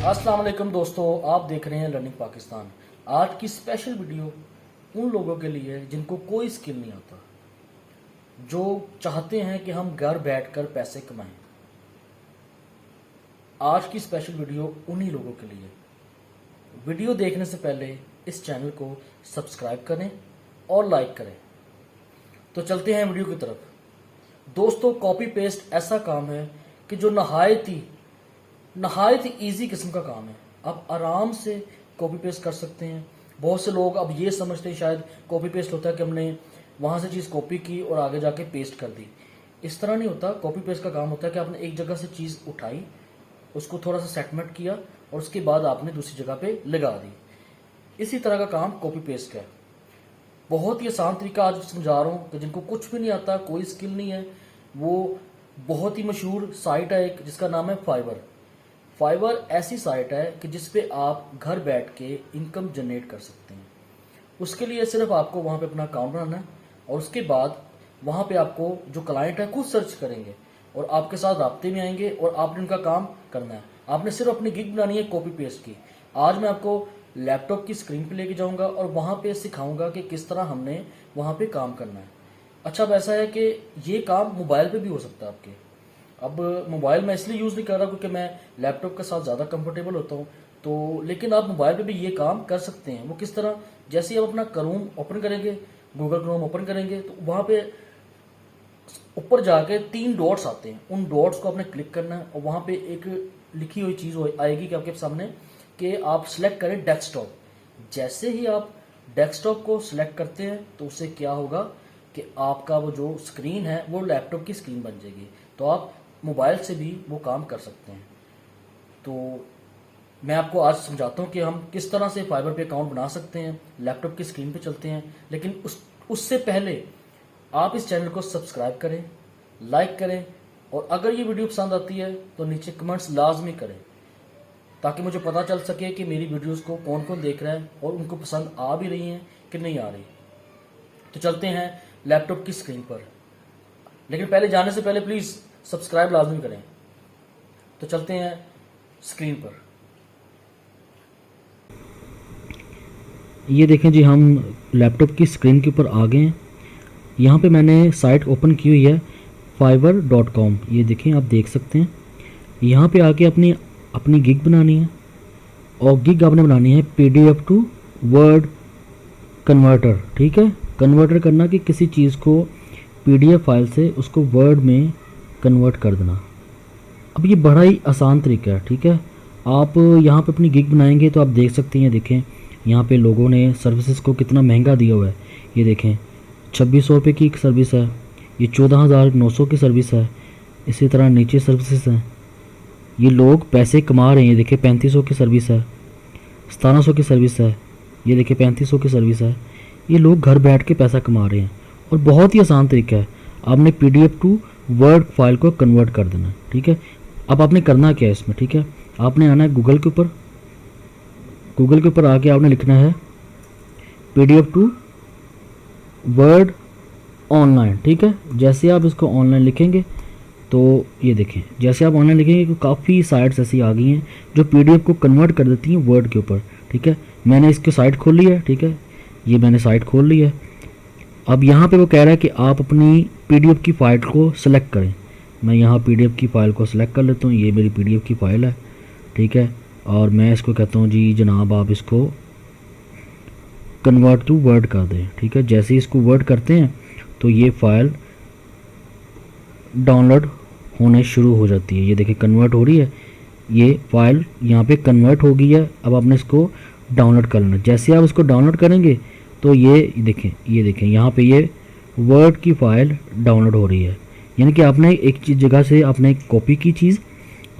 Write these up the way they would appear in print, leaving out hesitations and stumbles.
अस्सलाम वालेकुम दोस्तों, आप देख रहे हैं लर्निंग पाकिस्तान। आज की स्पेशल वीडियो उन लोगों के लिए है जिनको कोई स्किल नहीं आता, जो चाहते हैं कि हम घर बैठकर पैसे कमाएं। आज की स्पेशल वीडियो उन्हीं लोगों के लिए। वीडियो देखने से पहले इस चैनल को सब्सक्राइब करें और लाइक करें। तो चलते हैं वीडियो की तरफ। दोस्तों, कॉपी पेस्ट ऐसा काम है कि जो नहायत ही ईजी किस्म का काम है। आप आराम से कॉपी पेस्ट कर सकते हैं। बहुत से लोग अब ये समझते हैं शायद कॉपी पेस्ट होता है कि हमने वहाँ से चीज़ कॉपी की और आगे जाके पेस्ट कर दी। इस तरह नहीं होता। कॉपी पेस्ट का काम होता है कि आपने एक जगह से चीज़ उठाई, उसको थोड़ा सा सेटमेंट किया और उसके बाद आपने दूसरी जगह पे लगा दी। इसी तरह का काम कॉपी पेस्ट का है। बहुत ही आसान तरीका आज समझा रहा हूँ कि जिनको कुछ भी नहीं आता, कोई स्किल नहीं है, वो बहुत ही मशहूर साइट है एक, जिसका नाम है फाइवर। फाइवर ऐसी साइट है कि जिस पे आप घर बैठ के इनकम जनरेट कर सकते हैं। उसके लिए सिर्फ आपको वहाँ पे अपना अकाउंट बनाना है और उसके बाद वहाँ पे आपको जो क्लाइंट है खुद सर्च करेंगे और आपके साथ राब्ते में आएंगे और आपने उनका काम करना है। आपने सिर्फ अपनी गिग बनानी है कॉपी पेस्ट की। आज मैं आपको लैपटॉप की स्क्रीन पे लेके जाऊंगा और वहाँ पे सिखाऊंगा कि किस तरह हमने वहाँ पे काम करना है। अच्छा, अब ऐसा है कि ये काम मोबाइल पे भी हो सकता है आपके। अब मोबाइल मैं इसलिए यूज़ नहीं कर रहा क्योंकि मैं लैपटॉप के साथ ज़्यादा कंफर्टेबल होता हूँ, तो लेकिन आप मोबाइल पे भी ये काम कर सकते हैं। वो किस तरह? जैसे ही आप अपना क्रोम ओपन करेंगे, गूगल क्रोम ओपन करेंगे, तो वहाँ पे ऊपर जाके 3 डॉट्स आते हैं। उन डॉट्स को आपने क्लिक करना है और वहाँ पे एक लिखी हुई चीज़ आएगी कि आपके सामने कि आप सिलेक्ट करें डेस्कटॉप। जैसे ही आप डेस्कटॉप को सिलेक्ट करते हैं तो उससे क्या होगा कि आपका वो जो स्क्रीन है वो लैपटॉप की स्क्रीन बन जाएगी। तो आप मोबाइल से भी वो काम कर सकते हैं। तो मैं आपको आज समझाता हूँ कि हम किस तरह से फाइबर पे अकाउंट बना सकते हैं। लैपटॉप की स्क्रीन पे चलते हैं, लेकिन उससे पहले आप इस चैनल को सब्सक्राइब करें, लाइक करें और अगर ये वीडियो पसंद आती है तो नीचे कमेंट्स लाजमी करें, ताकि मुझे पता चल सके कि मेरी वीडियोस को कौन कौन देख रहा है और उनको पसंद आ भी रही हैं कि नहीं आ रही। तो चलते हैं लैपटॉप की स्क्रीन पर, लेकिन पहले जाने से पहले प्लीज़ सब्सक्राइब लाजमी करें। तो चलते हैं स्क्रीन पर। ये देखें जी, हम लैपटॉप की स्क्रीन के ऊपर आ गए हैं। यहाँ पे मैंने साइट ओपन की हुई है fiverr.com। ये देखें, आप देख सकते हैं। यहाँ पे आके अपनी गिग बनानी है और गिग आपने बनानी है PDF टू वर्ड कन्वर्टर। ठीक है, कन्वर्टर करना कि किसी चीज़ को PDF फाइल से उसको वर्ड में कन्वर्ट कर देना। अब ये बड़ा ही आसान तरीका है। ठीक है, आप यहाँ पे अपनी गिग बनाएंगे तो आप देख सकते हैं। देखें, यहाँ पे लोगों ने सर्विसेज को कितना महंगा दिया हुआ है। ये देखें, 2600 रुपये की एक सर्विस है, ये 14,900 की सर्विस है। इसी तरह नीचे सर्विसेज हैं। ये लोग पैसे कमा रहे हैं। ये देखिए 3500 की सर्विस है, 1700 की सर्विस है, ये देखिए 3500 की सर्विस है। ये लोग घर बैठ के पैसा कमा रहे हैं और बहुत ही आसान तरीका है। आपने PDF टू वर्ड फाइल को कन्वर्ट कर देना। ठीक है, अब आपने करना क्या है इसमें? ठीक है, आपने आना है गूगल के ऊपर। गूगल के ऊपर आके आपने लिखना है PDF टू वर्ड ऑनलाइन। ठीक है, जैसे आप इसको ऑनलाइन लिखेंगे तो ये देखें, जैसे आप ऑनलाइन लिखेंगे तो काफ़ी साइट्स ऐसी आ गई हैं जो PDF को कन्वर्ट कर देती हैं वर्ड के ऊपर। ठीक है, मैंने इसकी साइट खोल ली है। ठीक है, ये मैंने साइट खोल ली है। अब यहाँ पे वो कह रहा है कि आप अपनी PDF की फ़ाइल को सिलेक्ट करें। मैं यहाँ PDF की फ़ाइल को सिलेक्ट कर लेता हूँ। ये मेरी PDF की फ़ाइल है। ठीक है, और मैं इसको कहता हूँ जी जनाब आप इसको कन्वर्ट टू वर्ड कर दें। ठीक है, जैसे ही इसको वर्ड करते हैं तो ये फ़ाइल डाउनलोड होने शुरू हो जाती है। ये देखिए कन्वर्ट हो रही है। ये फ़ाइल यहाँ पे कन्वर्ट हो गई है। अब आपने इसको डाउनलोड कर लेना। जैसे आप इसको डाउनलोड करेंगे तो ये देखें यहाँ पे ये वर्ड की फ़ाइल डाउनलोड हो रही है। यानी कि आपने एक जगह से आपने कॉपी की चीज़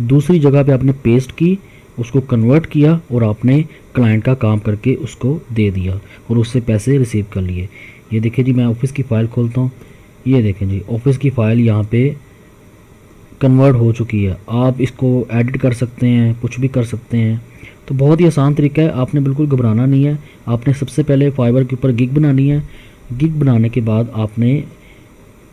दूसरी जगह पे आपने पेस्ट की, उसको कन्वर्ट किया और आपने क्लाइंट का काम करके उसको दे दिया और उससे पैसे रिसीव कर लिए। ये देखिए जी, मैं ऑफिस की फ़ाइल खोलता हूँ। ये देखें जी, ऑफिस की फ़ाइल यहाँ पे कन्वर्ट हो चुकी है। आप इसको एडिट कर सकते हैं, कुछ भी कर सकते हैं। तो बहुत ही आसान तरीका है, आपने बिल्कुल घबराना नहीं है। आपने सबसे पहले फाइबर के ऊपर गिग बनानी है। गिग बनाने के बाद आपने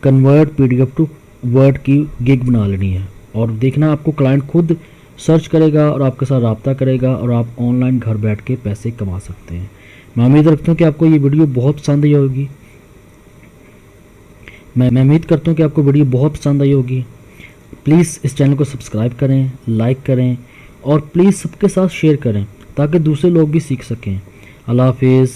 कन्वर्ट PDF टू वर्ड की गिग बना लेनी है और देखना आपको क्लाइंट खुद सर्च करेगा और आपके साथ रब्ता करेगा और आप ऑनलाइन घर बैठ के पैसे कमा सकते हैं। मैं उम्मीद रखता हूँ कि आपको ये वीडियो बहुत पसंद आई होगी। मैं उम्मीद करता हूँ कि आपको वीडियो बहुत पसंद आई होगी। प्लीज़ इस चैनल को सब्सक्राइब करें, लाइक करें और प्लीज़ सबके साथ शेयर करें ताकि दूसरे लोग भी सीख सकें। अल्लाह हाफिज़।